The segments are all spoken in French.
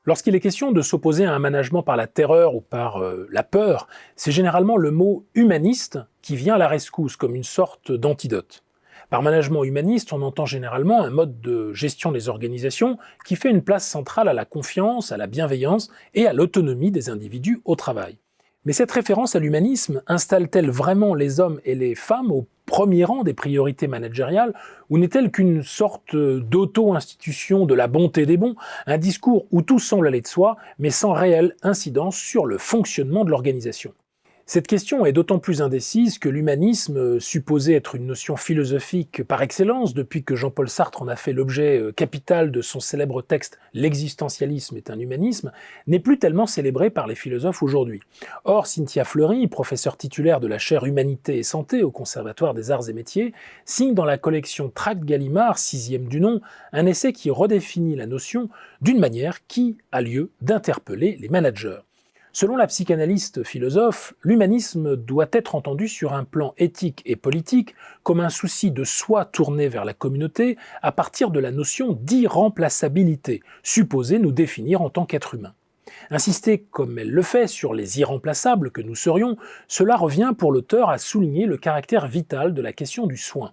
Lorsqu'il est question de s'opposer à un management par la terreur ou par la peur, c'est généralement le mot humaniste qui vient à la rescousse comme une sorte d'antidote. Par management humaniste, on entend généralement un mode de gestion des organisations qui fait une place centrale à la confiance, à la bienveillance et à l'autonomie des individus au travail. Mais cette référence à l'humanisme installe-t-elle vraiment les hommes et les femmes au premier rang des priorités managériales, ou n'est-elle qu'une sorte d'auto-institution de la bonté des bons, un discours où tout semble aller de soi, mais sans réelle incidence sur le fonctionnement de l'organisation ? Cette question est d'autant plus indécise que l'humanisme, supposé être une notion philosophique par excellence depuis que Jean-Paul Sartre en a fait l'objet capital de son célèbre texte « L'existentialisme est un humanisme », n'est plus tellement célébré par les philosophes aujourd'hui. Or, Cynthia Fleury, professeure titulaire de la chaire Humanité et Santé au Conservatoire des Arts et Métiers, signe dans la collection Tracts Gallimard, 6e du nom, un essai qui redéfinit la notion d'une manière qui a lieu d'interpeller les managers. Selon la psychanalyste philosophe, l'humanisme doit être entendu sur un plan éthique et politique comme un souci de soi tourné vers la communauté à partir de la notion d'irremplaçabilité, supposée nous définir en tant qu'être humain. Insister, comme elle le fait, sur les irremplaçables que nous serions, cela revient pour l'auteur à souligner le caractère vital de la question du soin.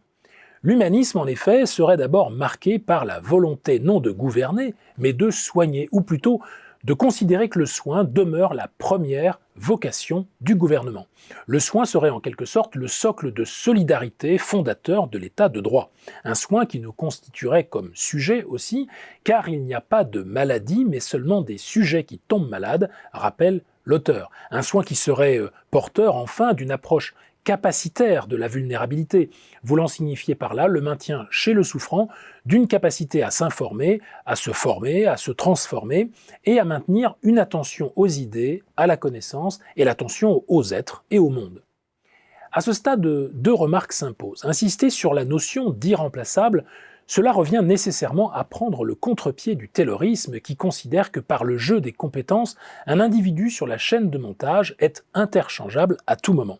L'humanisme, en effet, serait d'abord marqué par la volonté non de gouverner, mais de soigner, ou plutôt de considérer que le soin demeure la première vocation du gouvernement. Le soin serait en quelque sorte le socle de solidarité fondateur de l'état de droit. Un soin qui nous constituerait comme sujet aussi, car il n'y a pas de maladie, mais seulement des sujets qui tombent malades, rappelle l'auteur. Un soin qui serait porteur enfin d'une approche capacitaire de la vulnérabilité, voulant signifier par là le maintien chez le souffrant d'une capacité à s'informer, à se former, à se transformer et à maintenir une attention aux idées, à la connaissance et l'attention aux êtres et au monde. À ce stade, deux remarques s'imposent. Insister sur la notion d'irremplaçable, cela revient nécessairement à prendre le contre-pied du taylorisme qui considère que par le jeu des compétences, un individu sur la chaîne de montage est interchangeable à tout moment.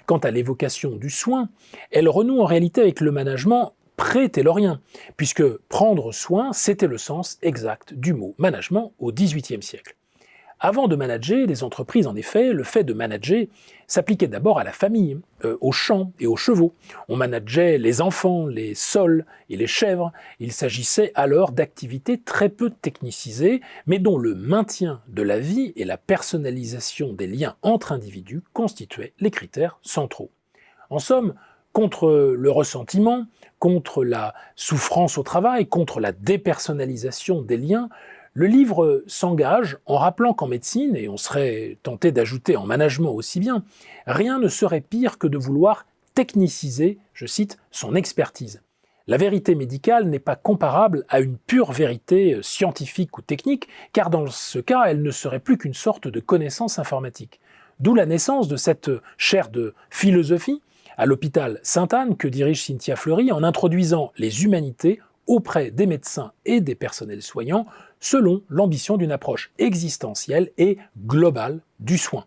Quant à l'évocation du soin, elle renoue en réalité avec le management pré-taylorien, puisque prendre soin, c'était le sens exact du mot management au XVIIIe siècle. Avant de manager des entreprises, en effet, le fait de manager s'appliquait d'abord à la famille, aux champs et aux chevaux. On manageait les enfants, les sols et les chèvres. Il s'agissait alors d'activités très peu technicisées, mais dont le maintien de la vie et la personnalisation des liens entre individus constituaient les critères centraux. En somme, contre le ressentiment, contre la souffrance au travail, contre la dépersonnalisation des liens, le livre s'engage en rappelant qu'en médecine, et on serait tenté d'ajouter en management aussi bien, rien ne serait pire que de vouloir techniciser, je cite, son expertise. La vérité médicale n'est pas comparable à une pure vérité scientifique ou technique, car dans ce cas, elle ne serait plus qu'une sorte de connaissance informatique. D'où la naissance de cette chaire de philosophie à l'hôpital Sainte-Anne que dirige Cynthia Fleury en introduisant les humanités auprès des médecins et des personnels soignants selon l'ambition d'une approche existentielle et globale du soin.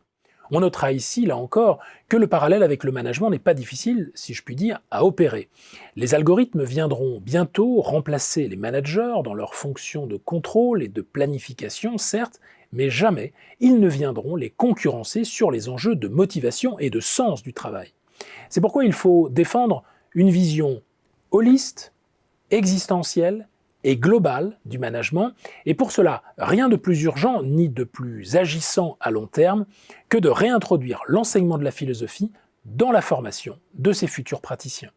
On notera ici, là encore, que le parallèle avec le management n'est pas difficile, si je puis dire, à opérer. Les algorithmes viendront bientôt remplacer les managers dans leurs fonctions de contrôle et de planification, certes, mais jamais ils ne viendront les concurrencer sur les enjeux de motivation et de sens du travail. C'est pourquoi il faut défendre une vision holiste, existentielle et globale du management, et pour cela, rien de plus urgent ni de plus agissant à long terme que de réintroduire l'enseignement de la philosophie dans la formation de ses futurs praticiens.